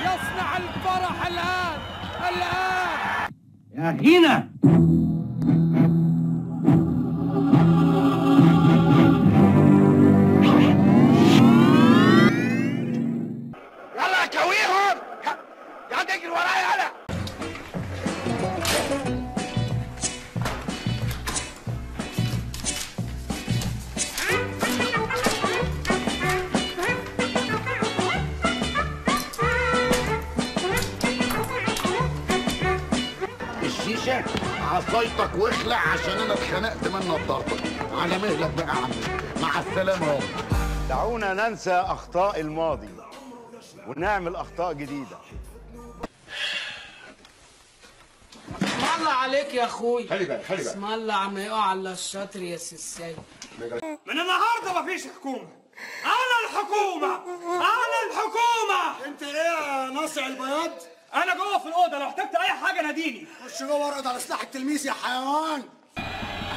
يصنع الفرح الآن يا هنا. يلا كويهم يا تجري ورايا يلا. الشيشه عصايتك واخلع عشان انا اتخنقت من نضارتك. على مهلك بقى يا عم، مع السلامه اهو. دعونا ننسى اخطاء الماضي ونعمل اخطاء جديده. اسم الله عليك يا اخوي. خلي بالك خلي بالك. اسم الله عم يقع على الشاطر يا سيسي. من النهارده مفيش حكومه. انا الحكومه. انا الحكومه. انت ايه يا ناصع البياض؟ انا جوه في الاوضه، لو احتجت اي حاجه ناديني. خش جوه ارقد على سلاح التلميذ يا حيوان.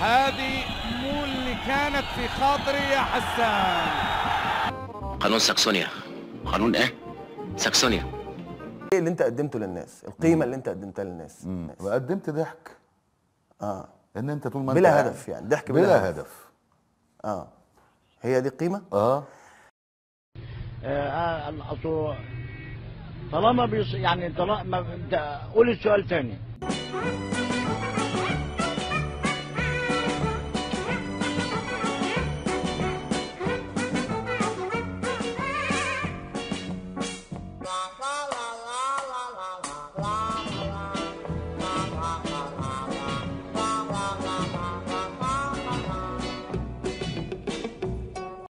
هذه مو اللي كانت في خاطري يا حسان. قانون ساكسونيا. قانون ايه؟ ساكسونيا. ايه اللي انت قدمته للناس؟ القيمه اللي انت قدمتها للناس. وقدمت ضحك. ان انت طول ما انت بلا هدف، يعني ضحك بلا هدف. هي دي القيمه؟ طالما يعني طالما قول السؤال تاني.